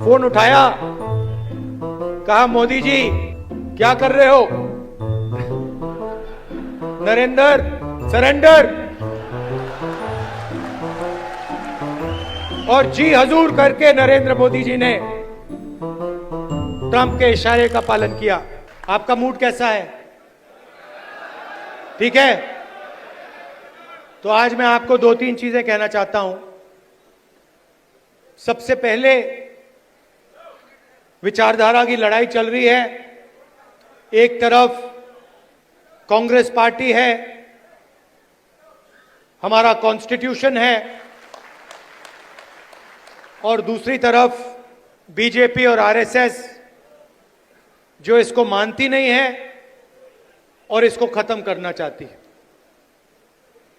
Phone उठाया, कहा मोदी जी क्या कर रहे हो? नरेंद्र सरेंडर। और जी हजूर करके नरेंद्र मोदी जी ने ट्रंप के इशारे का पालन किया। आपका मूड कैसा है? ठीक है? तो आज मैं आपको दो तीन चीजें कहना चाहता हूं। सबसे पहले, विचारधारा की लड़ाई चल रही है। एक तरफ कांग्रेस पार्टी है, हमारा कॉन्स्टिट्यूशन है, और दूसरी तरफ बीजेपी और आरएसएस जो इसको मानती नहीं है और इसको खत्म करना चाहती है।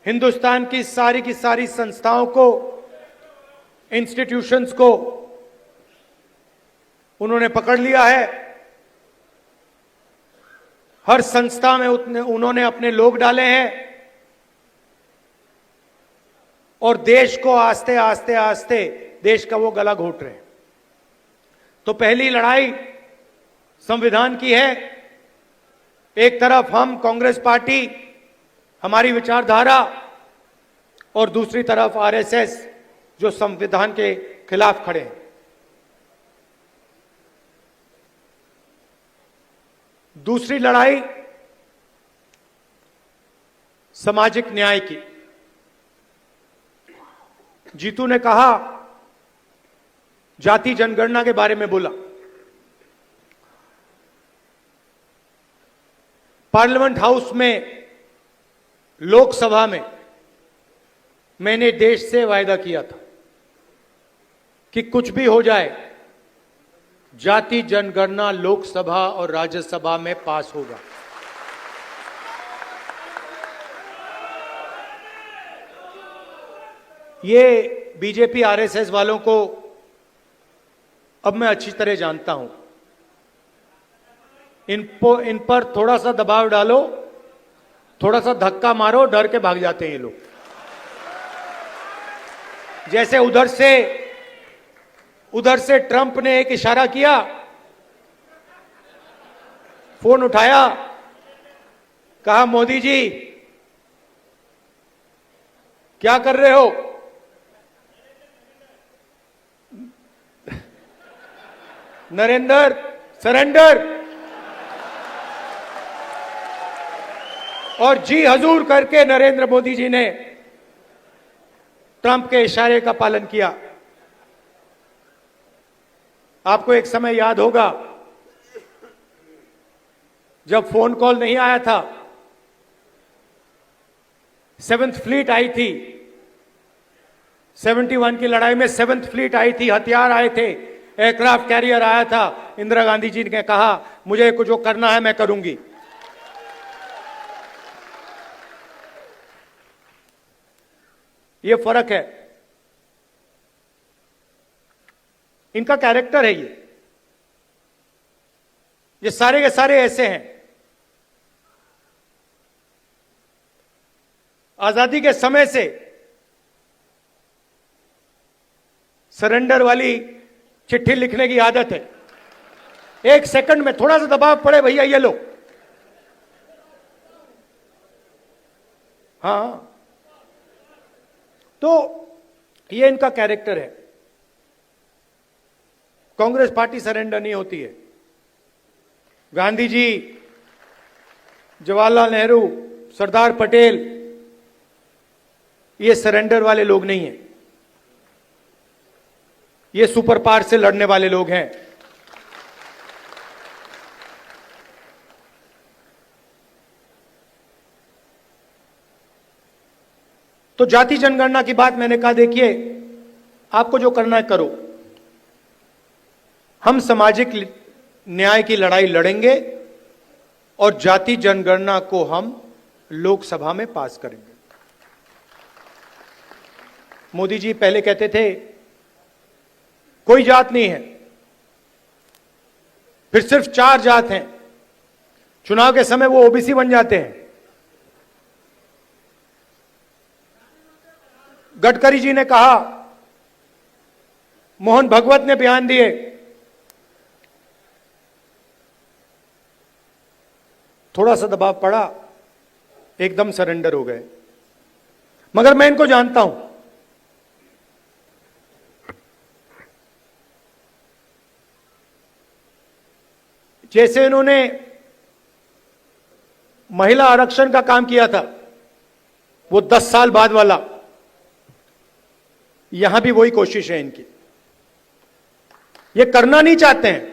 हिंदुस्तान की सारी संस्थाओं को, इंस्टीट्यूशंस को उन्होंने पकड़ लिया है। हर संस्था में उन्होंने अपने लोग डाले हैं और देश को आस्ते आस्ते देश का वो गला घोट रहे हैं। तो पहली लड़ाई संविधान की है। एक तरफ हम कांग्रेस पार्टी, हमारी विचारधारा, और दूसरी तरफ आरएसएस जो संविधान के खिलाफ खड़े हैं। दूसरी लड़ाई सामाजिक न्याय की। जीतू ने कहा, जाति जनगणना के बारे में बोला। पार्लियामेंट हाउस में, लोकसभा में मैंने देश से वायदा किया था कि कुछ भी हो जाए, जाति जनगणना लोकसभा और राज्यसभा में पास होगा। ये बीजेपी आरएसएस वालों को अब मैं अच्छी तरह जानता हूं। इन पर थोड़ा सा दबाव डालो, थोड़ा सा धक्का मारो, डर के भाग जाते हैं ये लोग। जैसे उधर से ट्रंप ने एक इशारा किया, फोन उठाया, कहा मोदी जी क्या कर रहे हो? नरेंद्र सरेंडर। और जी हजूर करके नरेंद्र मोदी जी ने ट्रंप के इशारे का पालन किया। आपको एक समय याद होगा जब फोन कॉल नहीं आया था, 7th फ्लीट आई थी, 71 की लड़ाई में 7th फ्लीट आई थी, हथियार आए थे, एयरक्राफ्ट कैरियर आया था। इंदिरा गांधी जी ने कहा मुझे कुछ जो करना है मैं करूंगी। ये फर्क है, इनका कैरेक्टर है। ये सारे के सारे ऐसे हैं। आजादी के समय से सरेंडर वाली चिट्ठी लिखने की आदत है। एक सेकंड में थोड़ा सा दबाव पड़े, भैया ये लो। हाँ, तो ये इनका कैरेक्टर है। कांग्रेस पार्टी सरेंडर नहीं होती है। गांधी जी, जवाहरलाल नेहरू, सरदार पटेल, ये सरेंडर वाले लोग नहीं हैं। ये सुपर पावर से लड़ने वाले लोग हैं। तो जाति जनगणना की बात मैंने कहा, देखिए आपको जो करना है करो। हम सामाजिक न्याय की लड़ाई लड़ेंगे और जाति जनगणना को हम लोकसभा में पास करेंगे। मोदी जी पहले कहते थे कोई जात नहीं है, फिर सिर्फ 4 जात हैं। चुनाव के समय वो ओबीसी बन जाते हैं। गडकरी जी ने कहा, मोहन भगवत ने बयान दिए थोड़ा सा दबाव पड़ा, एकदम सरेंडर हो गए। मगर मैं इनको जानता हूं। जैसे इन्होंने महिला आरक्षण का काम किया था, वो 10 साल बाद वाला, यहां भी वही कोशिश है इनकी। ये करना नहीं चाहते हैं,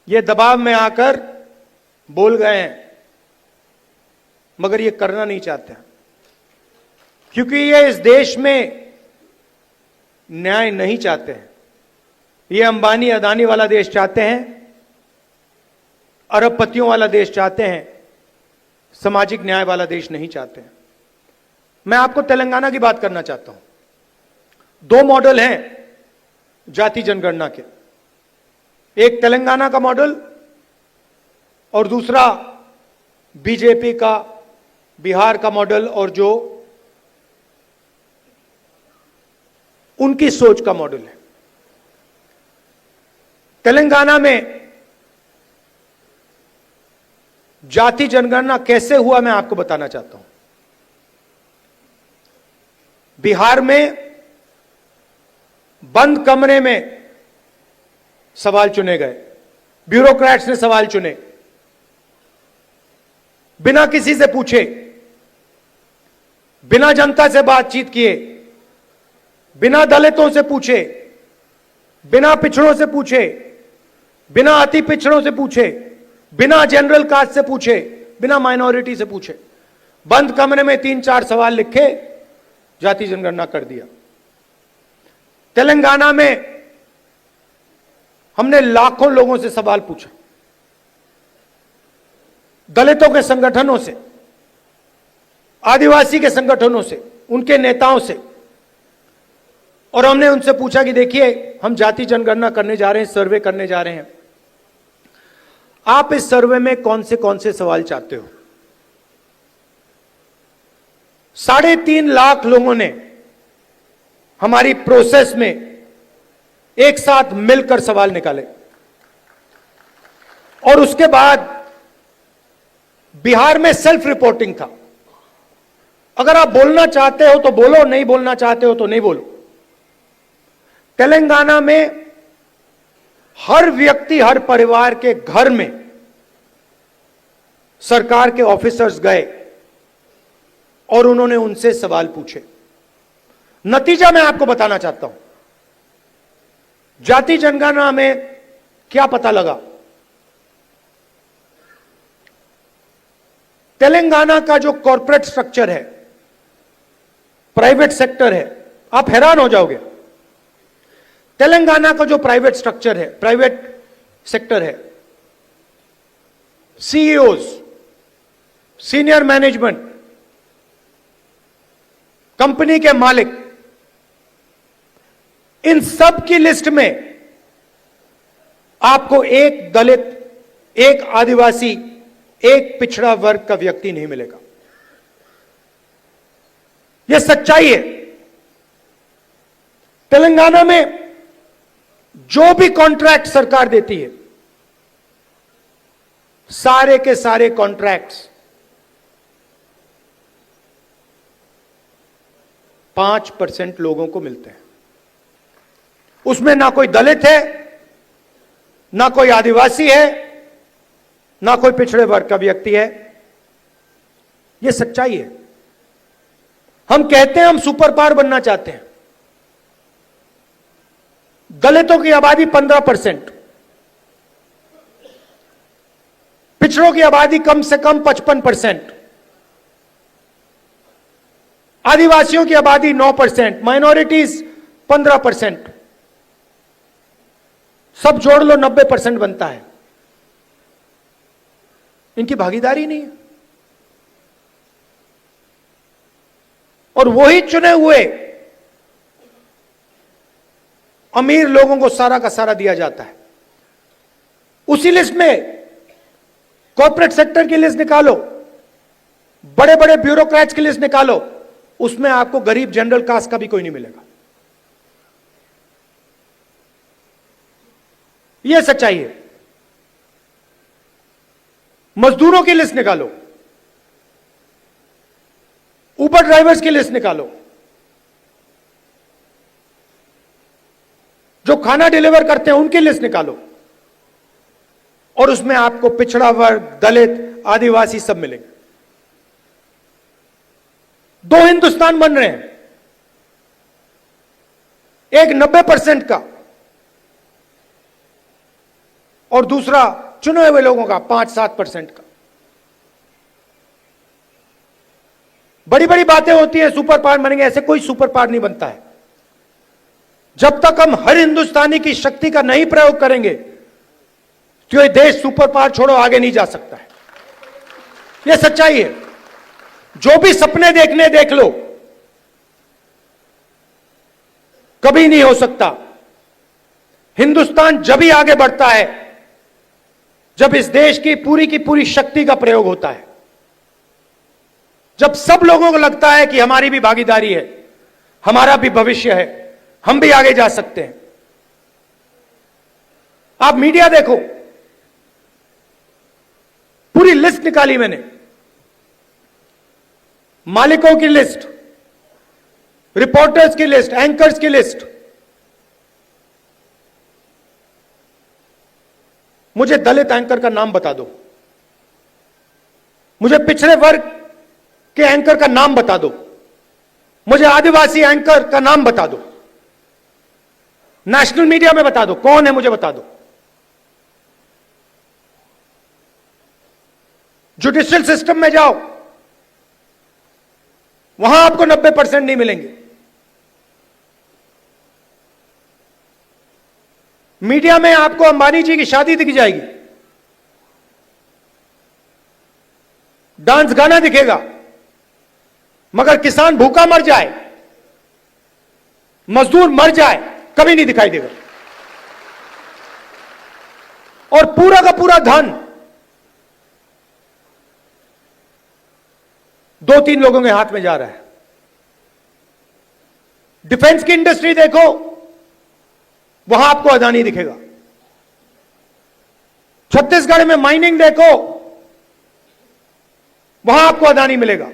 ये दबाव में आकर बोल गए हैं, मगर ये करना नहीं चाहते हैं, क्योंकि ये इस देश में न्याय नहीं चाहते हैं। ये अंबानी अदानी वाला देश चाहते हैं, अरबपतियों वाला देश चाहते हैं, सामाजिक न्याय वाला देश नहीं चाहते हैं। मैं आपको तेलंगाना की बात करना चाहता हूं। 2 मॉडल हैं जाति जनगणना के, एक तेलंगाना का मॉडल और दूसरा बीजेपी का बिहार का मॉडल, और जो उनकी सोच का मॉडल है। तेलंगाना में जाति जनगणना कैसे हुआ मैं आपको बताना चाहता हूं। बिहार में बंद कमरे में सवाल चुने गए, ब्यूरोक्रेट्स ने सवाल चुने, बिना किसी से पूछे, बिना जनता से बातचीत किए, बिना दलितों से पूछे, बिना पिछड़ों से पूछे, बिना अति पिछड़ों से पूछे, बिना जनरल कास्ट से पूछे, बिना माइनॉरिटी से पूछे, बंद कमरे में 3-4 सवाल लिखे, जाति जनगणना कर दिया। तेलंगाना में हमने लाखों लोगों से सवाल पूछा, दलितों के संगठनों से, आदिवासी के संगठनों से, उनके नेताओं से, और हमने उनसे पूछा कि देखिए, हम जाति जनगणना करने जा रहे हैं, सर्वे करने जा रहे हैं, आप इस सर्वे में कौन से सवाल चाहते हो। 3.5 लाख लोगों ने हमारी प्रोसेस में एक साथ मिलकर सवाल निकाले, और उसके बाद बिहार में सेल्फ रिपोर्टिंग था। अगर आप बोलना चाहते हो तो बोलो, नहीं बोलना चाहते हो तो नहीं बोलो। तेलंगाना में हर व्यक्ति, हर परिवार के घर में सरकार के ऑफिसर्स गए और उन्होंने उनसे सवाल पूछे। नतीजा मैं आपको बताना चाहता हूं। जाति जनगणना में क्या पता लगा। तेलंगाना का जो कॉर्पोरेट स्ट्रक्चर है, प्राइवेट सेक्टर है, आप हैरान हो जाओगे। तेलंगाना का जो प्राइवेट स्ट्रक्चर है, प्राइवेट सेक्टर है, सीईओज, सीनियर मैनेजमेंट, कंपनी के मालिक, इन सब की लिस्ट में आपको एक दलित, एक आदिवासी, एक पिछड़ा वर्ग का व्यक्ति नहीं मिलेगा। यह सच्चाई है। तेलंगाना में जो भी कॉन्ट्रैक्ट सरकार देती है, सारे के सारे कॉन्ट्रैक्ट्स 5% लोगों को मिलते हैं। उसमें ना कोई दलित है, ना कोई आदिवासी है, ना कोई पिछड़े वर्ग का व्यक्ति है। यह सच्चाई है। हम कहते हैं हम सुपर पावर बनना चाहते हैं। दलितों की आबादी 15%, पिछड़ों की आबादी कम से कम 55%, आदिवासियों की आबादी 9%, माइनॉरिटीज 15%, सब जोड़ लो 90% बनता है। इनकी भागीदारी नहीं है। और वही चुने हुए अमीर लोगों को सारा का सारा दिया जाता है। उसी लिस्ट में कॉर्पोरेट सेक्टर की लिस्ट निकालो, बड़े बड़े ब्यूरोक्रेट्स की लिस्ट निकालो, उसमें आपको गरीब जनरल कास्ट का भी कोई नहीं मिलेगा। यह सच्चाई है। मजदूरों की लिस्ट निकालो, उबर ड्राइवर्स की लिस्ट निकालो, जो खाना डिलीवर करते हैं उनकी लिस्ट निकालो, और उसमें आपको पिछड़ा वर्ग, दलित, आदिवासी सब मिलेंगे। दो हिंदुस्तान बन रहे हैं, एक 90% का और दूसरा चुने हुए लोगों का 5-7% का। बड़ी बड़ी बातें होती हैं सुपर पावर बनेंगे, ऐसे कोई सुपर पावर नहीं बनता है। जब तक हम हर हिंदुस्तानी की शक्ति का नहीं प्रयोग करेंगे तो ये देश सुपर पावर छोड़ो आगे नहीं जा सकता है। यह सच्चाई है। जो भी सपने देखने देख लो, कभी नहीं हो सकता। हिंदुस्तान जब ही आगे बढ़ता है जब इस देश की पूरी शक्ति का प्रयोग होता है, जब सब लोगों को लगता है कि हमारी भी भागीदारी है, हमारा भी भविष्य है, हम भी आगे जा सकते हैं। आप मीडिया देखो, पूरी लिस्ट निकाली मैंने, मालिकों की लिस्ट, रिपोर्टर्स की लिस्ट, एंकर्स की लिस्ट। मुझे दलित एंकर का नाम बता दो, मुझे पिछड़े वर्ग के एंकर का नाम बता दो, मुझे आदिवासी एंकर का नाम बता दो, नेशनल मीडिया में बता दो कौन है, मुझे बता दो। जुडिशियल सिस्टम में जाओ, वहां आपको 90% नहीं मिलेंगे। मीडिया में आपको अंबानी जी की शादी दिख जाएगी, डांस गाना दिखेगा, मगर किसान भूखा मर जाए, मजदूर मर जाए, कभी नहीं दिखाई देगा। और पूरा का पूरा धन 2-3 लोगों के हाथ में जा रहा है। डिफेंस की इंडस्ट्री देखो, वहां आपको अदानी दिखेगा। छत्तीसगढ़ में माइनिंग देखो, वहां आपको अदानी मिलेगा।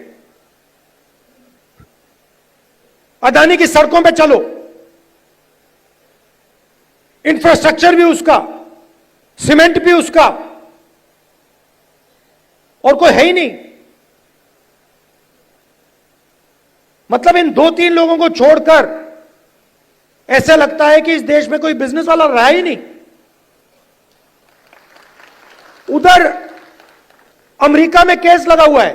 अदानी की सड़कों पे चलो, इंफ्रास्ट्रक्चर भी उसका, सीमेंट भी उसका, और कोई है ही नहीं। मतलब इन 2-3 लोगों को छोड़कर ऐसा लगता है कि इस देश में कोई बिजनेस वाला रहा ही नहीं। उधर अमेरिका में केस लगा हुआ है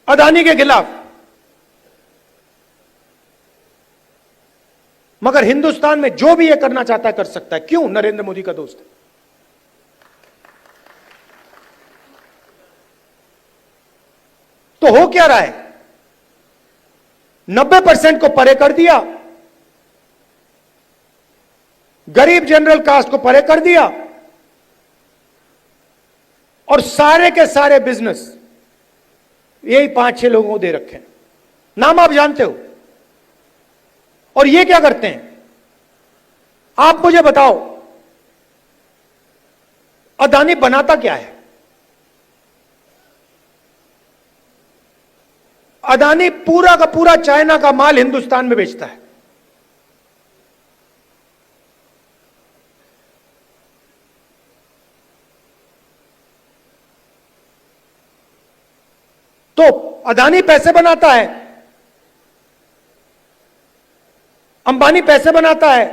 अदानी के खिलाफ, मगर हिंदुस्तान में जो भी ये करना चाहता है कर सकता है। क्यों? नरेंद्र मोदी का दोस्त है। तो हो क्या रहा है? 90% को परे कर दिया, गरीब जनरल कास्ट को परे कर दिया, और सारे के सारे बिजनेस यही 5-6 लोगों को दे रखे हैं। नाम आप जानते हो। और ये क्या करते हैं? आप मुझे बताओ, अदानी बनाता क्या है? अदानी पूरा का पूरा चाइना का माल हिंदुस्तान में बेचता है। तो अदानी पैसे बनाता है, अंबानी पैसे बनाता है,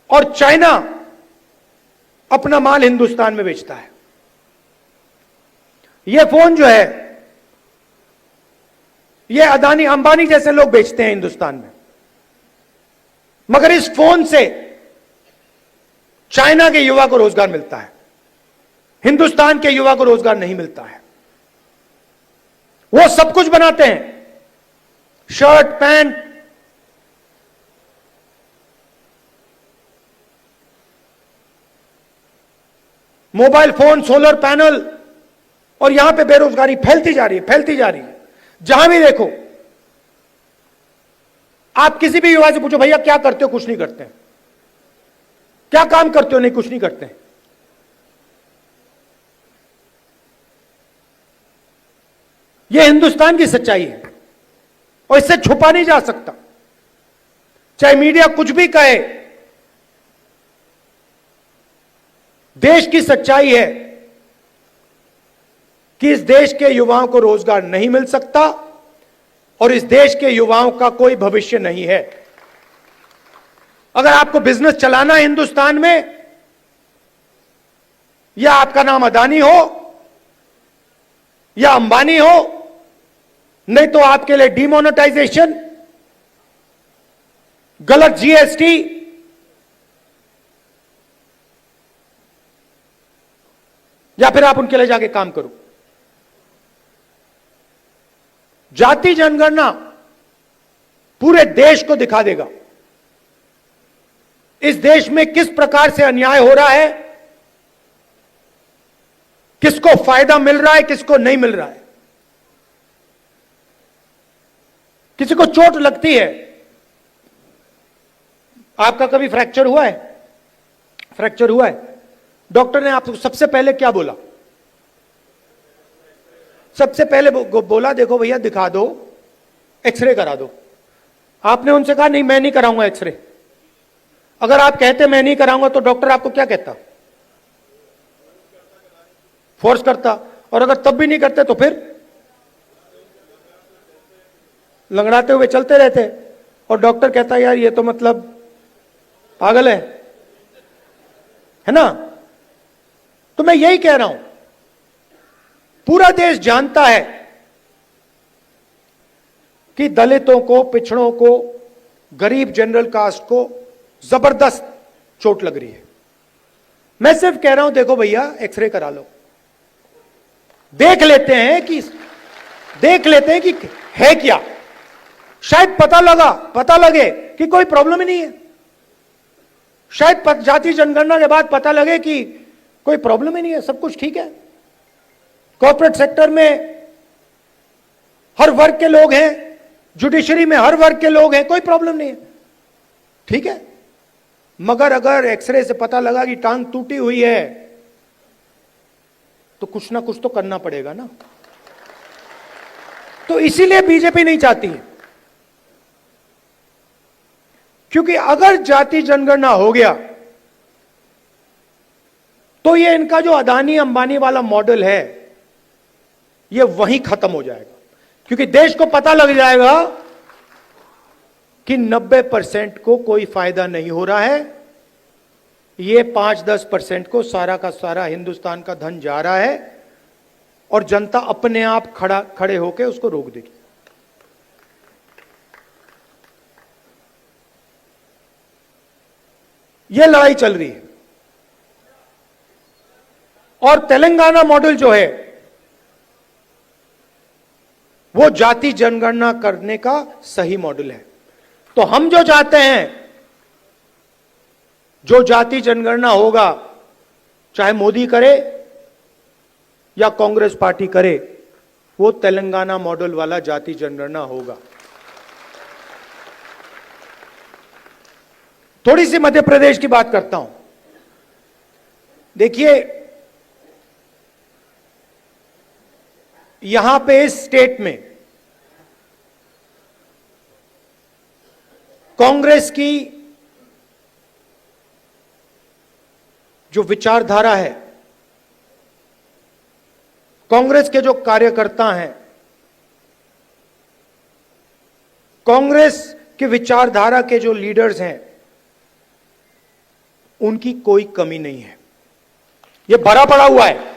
और चाइना अपना माल हिंदुस्तान में बेचता है। यह फोन जो है, यह अदानी अंबानी जैसे लोग बेचते हैं हिंदुस्तान में, मगर इस फोन से चाइना के युवा को रोजगार मिलता है, हिंदुस्तान के युवा को रोजगार नहीं मिलता है। वो सब कुछ बनाते हैं, shirt, pant, mobile phone, solar panel, और यहां पे बेरोजगारी फैलती जा रही है, फैलती जा रही है। जहां भी देखो, आप किसी भी युवा से पूछो, भैया क्या करते हो? कुछ नहीं करते हैं। क्या काम करते हो? नहीं, कुछ नहीं करते हैं। यह हिंदुस्तान की सच्चाई है और इससे छुपा नहीं जा सकता, चाहे मीडिया कुछ भी कहे। देश की सच्चाई है कि इस देश के युवाओं को रोजगार नहीं मिल सकता और इस देश के युवाओं का कोई भविष्य नहीं है। अगर आपको बिजनेस चलाना है हिंदुस्तान में, या आपका नाम अदानी हो या अंबानी हो, नहीं तो आपके लिए डिमोनेटाइजेशन, गलत जीएसटी, या फिर आप उनके लिए जाके काम करो। जाति जनगणना पूरे देश को दिखा देगा इस देश में किस प्रकार से अन्याय हो रहा है, किसको फायदा मिल रहा है, किसको नहीं मिल रहा है। किसी को चोट लगती है, आपका कभी फ्रैक्चर हुआ है? फ्रैक्चर हुआ है, डॉक्टर ने आपको सबसे पहले क्या बोला? सबसे पहले बोला देखो भैया दिखा दो, एक्सरे करा दो। आपने उनसे कहा नहीं मैं नहीं कराऊंगा एक्सरे। अगर आप कहते मैं नहीं कराऊंगा तो डॉक्टर आपको क्या कहता? फोर्स करता। और अगर तब भी नहीं करते तो फिर लंगड़ाते हुए चलते रहते और डॉक्टर कहता यार ये तो मतलब पागल है ना। तो मैं यही कह रहा हूं, पूरा देश जानता है कि दलितों को, पिछड़ों को, गरीब जनरल कास्ट को जबरदस्त चोट लग रही है। मैं सिर्फ कह रहा हूं देखो भैया एक्सरे करा लो, देख लेते हैं कि है क्या। शायद पता लगे कि कोई प्रॉब्लम ही नहीं है। शायद जाति जनगणना के बाद पता लगे कि कोई प्रॉब्लम ही नहीं है, सब कुछ ठीक है। कॉर्पोरेट सेक्टर में हर वर्ग के लोग हैं, जुडिशरी में हर वर्ग के लोग हैं, कोई प्रॉब्लम नहीं है, ठीक है। मगर अगर एक्सरे से पता लगा कि टांग टूटी हुई है तो कुछ ना कुछ तो करना पड़ेगा ना। तो इसीलिए बीजेपी नहीं चाहती है, क्योंकि अगर जाति जनगणना हो गया तो ये इनका जो अदानी अंबानी वाला मॉडल है ये वहीं खत्म हो जाएगा। क्योंकि देश को पता लग जाएगा कि 90% को कोई फायदा नहीं हो रहा है, ये 5-10% को सारा का सारा हिंदुस्तान का धन जा रहा है और जनता अपने आप खड़े होकर उसको रोक देगी। ये लड़ाई चल रही है। और तेलंगाना मॉडल जो है वो जाति जनगणना करने का सही मॉडल है। तो हम जो चाहते हैं, जो जाति जनगणना होगा, चाहे मोदी करे या कांग्रेस पार्टी करे, वो तेलंगाना मॉडल वाला जाति जनगणना होगा। थोड़ी सी मध्य प्रदेश की बात करता हूं। देखिए यहां पे इस स्टेट में कांग्रेस की जो विचारधारा है, कांग्रेस के जो कार्यकर्ता हैं, कांग्रेस के विचारधारा के जो लीडर्स हैं, उनकी कोई कमी नहीं है। यह भरा पड़ा हुआ है।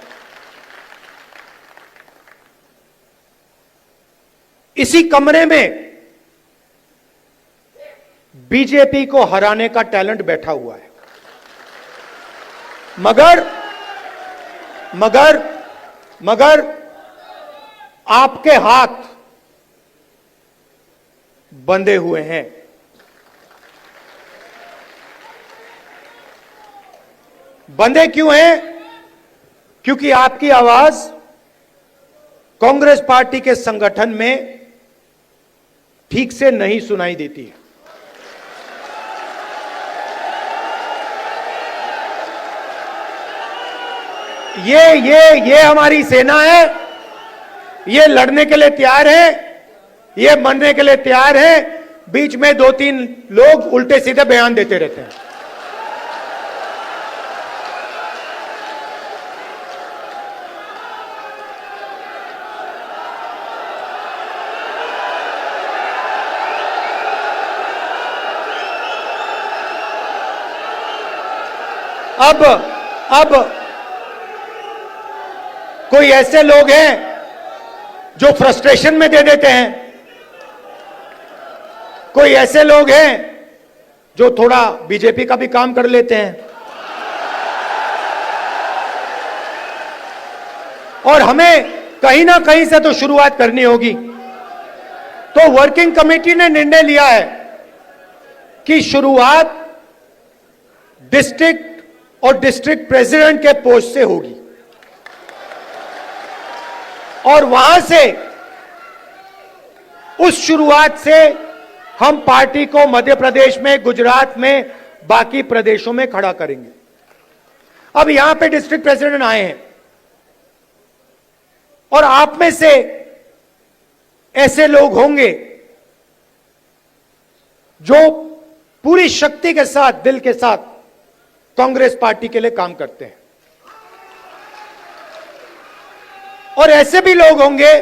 इसी कमरे में बीजेपी को हराने का टैलेंट बैठा हुआ है। मगर आपके हाथ बंधे हुए हैं। बंधे क्यों हैं? क्योंकि आपकी आवाज कांग्रेस पार्टी के संगठन में ठीक से नहीं सुनाई देती है। ये हमारी सेना है, ये लड़ने के लिए तैयार है, ये मरने के लिए तैयार है। बीच में 2-3 लोग उल्टे सीधे बयान देते रहते हैं। अब कोई ऐसे लोग हैं जो फ्रस्ट्रेशन में दे देते हैं, कोई ऐसे लोग हैं जो थोड़ा बीजेपी का भी काम कर लेते हैं, और हमें कहीं ना कहीं से तो शुरुआत करनी होगी। तो वर्किंग कमेटी ने निर्णय लिया है कि शुरुआत डिस्ट्रिक्ट और डिस्ट्रिक्ट प्रेसिडेंट के पोस्ट से होगी, और वहां से, उस शुरुआत से हम पार्टी को मध्य प्रदेश में, गुजरात में, बाकी प्रदेशों में खड़ा करेंगे। अब यहां पे डिस्ट्रिक्ट प्रेसिडेंट आए हैं, और आप में से ऐसे लोग होंगे जो पूरी शक्ति के साथ, दिल के साथ कांग्रेस पार्टी के लिए काम करते हैं, और ऐसे भी लोग होंगे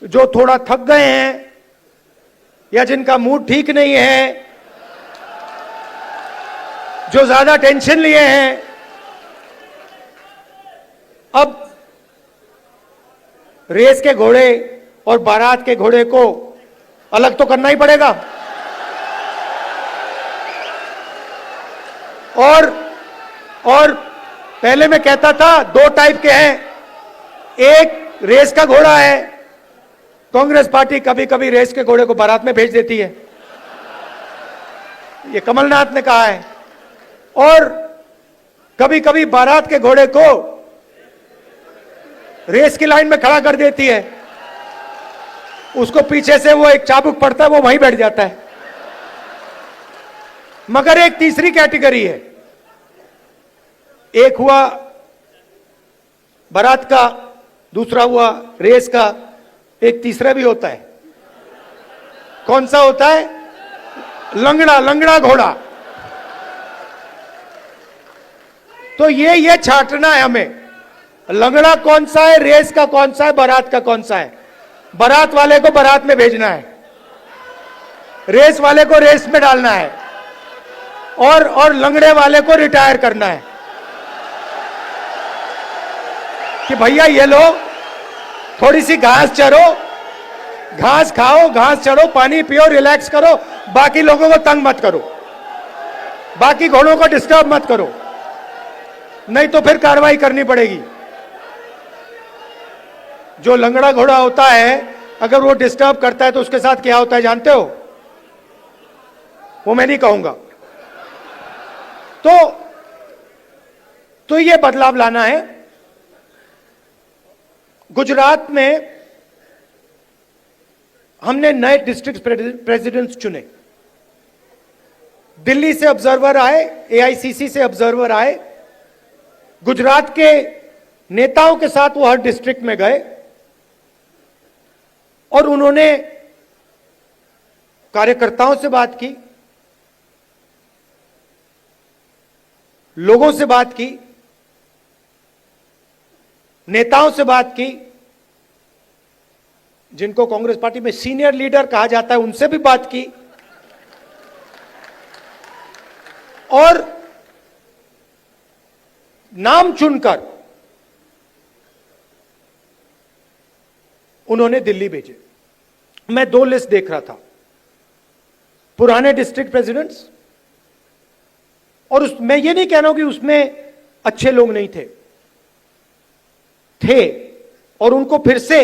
जो थोड़ा थक गए हैं या जिनका मूड ठीक नहीं है, जो ज्यादा टेंशन लिए हैं। अब रेस के घोड़े और बारात के घोड़े को अलग तो करना ही पड़ेगा, और पहले मैं कहता था 2 टाइप के हैं। एक रेस का घोड़ा है, कांग्रेस पार्टी कभी कभी रेस के घोड़े को बारात में भेज देती है, ये कमलनाथ ने कहा है, और कभी कभी बारात के घोड़े को रेस की लाइन में खड़ा कर देती है, उसको पीछे से वो एक चाबुक पड़ता है, वो वहीं बैठ जाता है। मगर एक तीसरी कैटेगरी है, एक हुआ बारात का, दूसरा हुआ रेस का, एक तीसरा भी होता है। कौन सा होता है? लंगड़ा घोड़ा। तो ये छांटना है हमें, लंगड़ा कौन सा है, रेस का कौन सा है, बारात का कौन सा है। बारात वाले को बारात में भेजना है, रेस वाले को रेस में डालना है, और लंगड़े वाले को रिटायर करना है कि भैया ये लो, थोड़ी सी घास चरो, घास खाओ, घास चढ़ो, पानी पियो, रिलैक्स करो, बाकी लोगों को तंग मत करो, बाकी घोड़ों को डिस्टर्ब मत करो, नहीं तो फिर कार्रवाई करनी पड़ेगी। जो लंगड़ा घोड़ा होता है, अगर वो डिस्टर्ब करता है तो उसके साथ क्या होता है जानते हो? वो मैं नहीं कहूंगा। तो ये बदलाव लाना है। गुजरात में हमने नए डिस्ट्रिक्ट प्रेसिडेंट्स चुने, दिल्ली से ऑब्जर्वर आए, एआईसीसी से ऑब्जर्वर आए, गुजरात के नेताओं के साथ वो हर डिस्ट्रिक्ट में गए और उन्होंने कार्यकर्ताओं से बात की, लोगों से बात की, नेताओं से बात की, जिनको कांग्रेस पार्टी में सीनियर लीडर कहा जाता है, उनसे भी बात की, और नाम चुनकर उन्होंने दिल्ली भेजे। मैं 2 लिस्ट देख रहा था, पुराने डिस्ट्रिक्ट प्रेसिडेंट्स, और मैं ये नहीं कह रहा हूं कि उसमें अच्छे लोग नहीं थे, और उनको फिर से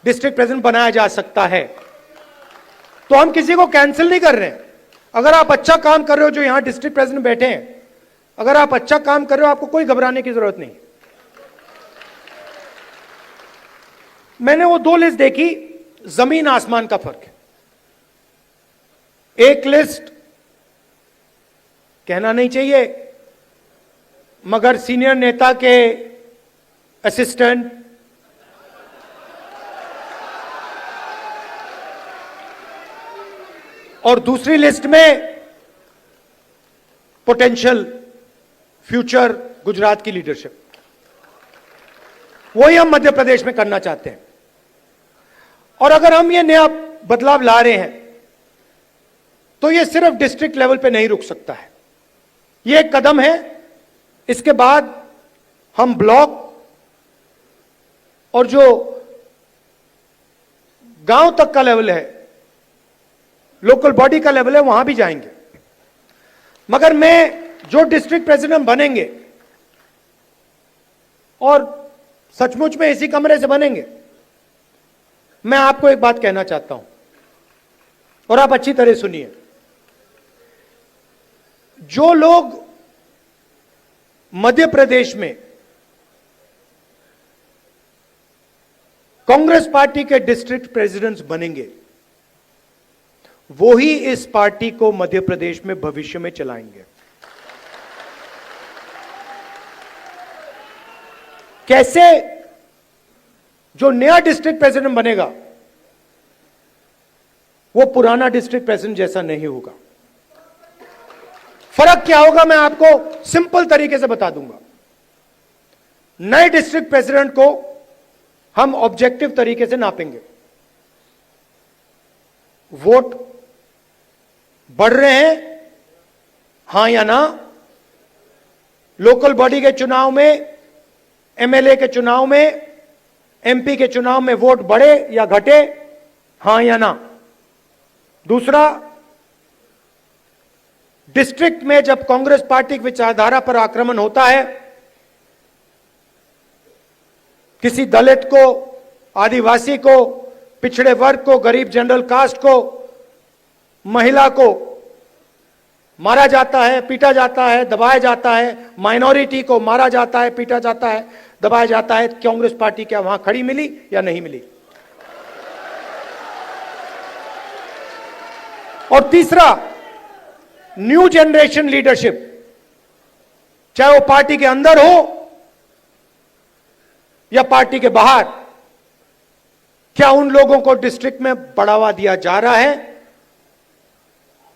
डिस्ट्रिक्ट प्रेसिडेंट बनाया जा सकता है। तो हम किसी को कैंसिल नहीं कर रहे हैं। अगर आप अच्छा काम कर रहे हो, जो यहां डिस्ट्रिक्ट प्रेसिडेंट बैठे हैं, अगर आप अच्छा काम कर रहे हो, आपको कोई घबराने की जरूरत नहीं। मैंने वो 2 लिस्ट देखी, जमीन आसमान का फर्क है। एक लिस्ट कहना नहीं चाहिए, मगर सीनियर नेता के असिस्टेंट और दूसरी लिस्ट में पोटेंशियल फ्यूचर गुजरात की लीडरशिप, वही हम मध्य प्रदेश में करना चाहते हैं। और अगर हम ये नया बदलाव ला रहे हैं तो ये सिर्फ डिस्ट्रिक्ट लेवल पे नहीं रुक सकता है, ये एक कदम है। इसके बाद हम ब्लॉक और जो गांव तक का लेवल है, लोकल बॉडी का लेवल है, वहां भी जाएंगे। मगर मैं जो डिस्ट्रिक्ट प्रेसिडेंट बनेंगे और सचमुच में इसी कमरे से बनेंगे, मैं आपको एक बात कहना चाहता हूं और आप अच्छी तरह सुनिए। जो लोग मध्य प्रदेश में कांग्रेस पार्टी के डिस्ट्रिक्ट प्रेसिडेंट्स बनेंगे, वो ही इस पार्टी को मध्य प्रदेश में भविष्य में चलाएंगे। कैसे? जो नया डिस्ट्रिक्ट प्रेसिडेंट बनेगा वो पुराना डिस्ट्रिक्ट प्रेसिडेंट जैसा नहीं होगा। फर्क क्या होगा मैं आपको सिंपल तरीके से बता दूंगा। नए डिस्ट्रिक्ट प्रेसिडेंट को हम ऑब्जेक्टिव तरीके से नापेंगे। वोट बढ़ रहे हैं, हां या ना? लोकल बॉडी के चुनाव में, एमएलए के चुनाव में, एमपी के चुनाव में वोट बढ़े या घटे, हां या ना? दूसरा, डिस्ट्रिक्ट में जब कांग्रेस पार्टी की विचारधारा पर आक्रमण होता है, किसी दलित को, आदिवासी को, पिछड़े वर्ग को, गरीब जनरल कास्ट को, महिला को मारा जाता है, पीटा जाता है, दबाया जाता है, माइनॉरिटी को मारा जाता है, पीटा जाता है, दबाया जाता है, कांग्रेस पार्टी क्या वहां खड़ी मिली या नहीं मिली? और तीसरा, न्यू जनरेशन लीडरशिप, चाहे वो पार्टी के अंदर हो या पार्टी के बाहर, क्या उन लोगों को डिस्ट्रिक्ट में बढ़ावा दिया जा रहा है?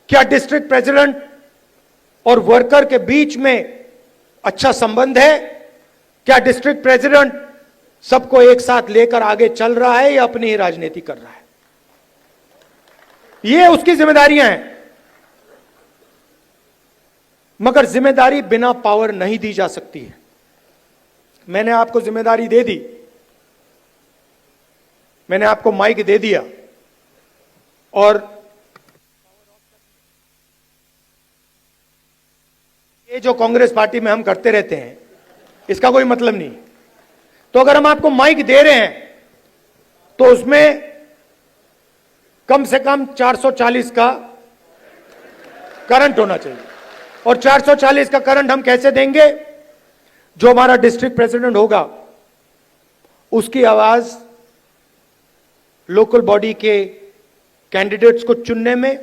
क्या डिस्ट्रिक्ट प्रेसिडेंट और वर्कर के बीच में अच्छा संबंध है? क्या डिस्ट्रिक्ट प्रेसिडेंट सबको एक साथ लेकर आगे चल रहा है या अपनी ही राजनीति कर रहा है? ये उसकी जिम्मेदारियां हैं। मगर जिम्मेदारी बिना पावर नहीं दी जा सकती है। मैंने आपको जिम्मेदारी दे दी, मैंने आपको माइक दे दिया और ये जो कांग्रेस पार्टी में हम करते रहते हैं इसका कोई मतलब नहीं। तो अगर हम आपको माइक दे रहे हैं तो उसमें कम से कम 440 का करंट होना चाहिए। और 440 का करंट हम कैसे देंगे? जो हमारा डिस्ट्रिक्ट प्रेसिडेंट होगा उसकी आवाज लोकल बॉडी के कैंडिडेट्स को चुनने में,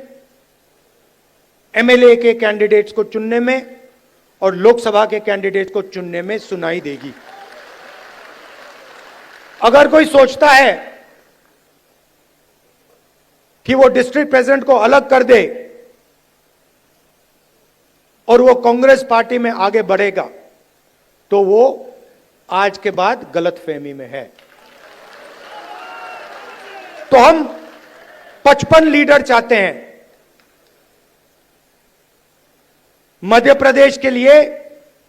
एमएलए के कैंडिडेट्स को चुनने में और लोकसभा के कैंडिडेट्स को चुनने में सुनाई देगी। अगर कोई सोचता है कि वो डिस्ट्रिक्ट प्रेसिडेंट को अलग कर दे और वो कांग्रेस पार्टी में आगे बढ़ेगा तो वो आज के बाद गलतफहमी में है। तो हम 55 लीडर चाहते हैं मध्य प्रदेश के लिए,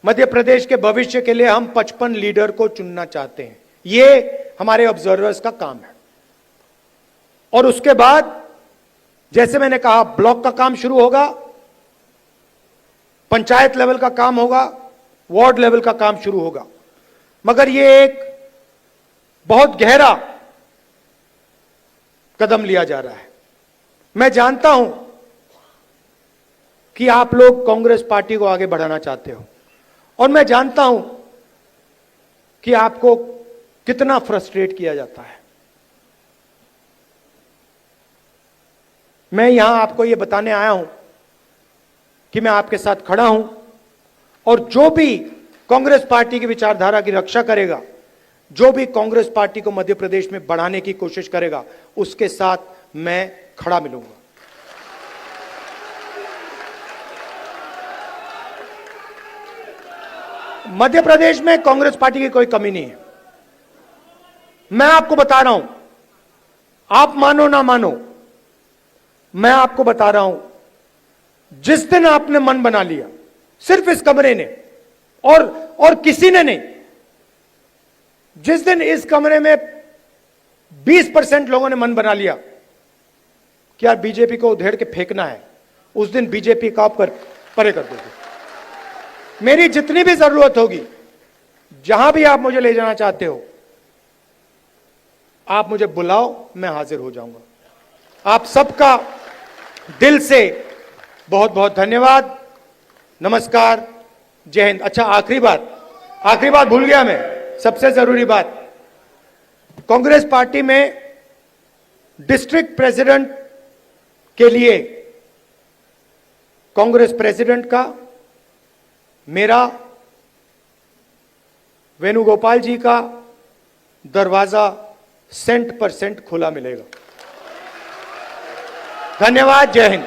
मध्य प्रदेश के भविष्य के लिए हम 55 लीडर को चुनना चाहते हैं। ये हमारे ऑब्जर्वर्स का काम है। और उसके बाद जैसे मैंने कहा, ब्लॉक का काम शुरू होगा, पंचायत लेवल का काम होगा, वार्ड लेवल का काम शुरू होगा। मगर ये एक बहुत गहरा कदम लिया जा रहा है। मैं जानता हूं कि आप लोग कांग्रेस पार्टी को आगे बढ़ाना चाहते हो और मैं जानता हूं कि आपको कितना फ्रस्ट्रेट किया जाता है। मैं यहां आपको यह बताने आया हूं कि मैं आपके साथ खड़ा हूं और जो भी कांग्रेस पार्टी की विचारधारा की रक्षा करेगा, जो भी कांग्रेस पार्टी को मध्य प्रदेश में बढ़ाने की कोशिश करेगा, उसके साथ मैं खड़ा मिलूंगा। मध्य प्रदेश में कांग्रेस पार्टी की कोई कमी नहीं है। मैं आपको बता रहा हूं, आप मानो ना मानो, मैं आपको बता रहा हूं, जिस दिन आपने मन बना लिया, सिर्फ इस कमरे ने और किसी ने नहीं, जिस दिन इस कमरे में 20% लोगों ने मन बना लिया कि यार बीजेपी को उधेड़ के फेंकना है, उस दिन बीजेपी का आप परे कर दोगे। मेरी जितनी भी जरूरत होगी, जहां भी आप मुझे ले जाना चाहते हो, आप मुझे बुलाओ, मैं हाजिर हो जाऊंगा। आप सबका दिल से बहुत बहुत धन्यवाद। नमस्कार, जय हिंद। अच्छा, आखिरी बात भूल गया मैं, सबसे जरूरी बात, कांग्रेस पार्टी में डिस्ट्रिक्ट प्रेसिडेंट के लिए कांग्रेस प्रेसिडेंट का मेरा वेणुगोपाल जी का दरवाजा 100% खुला मिलेगा। धन्यवाद, जय हिंद।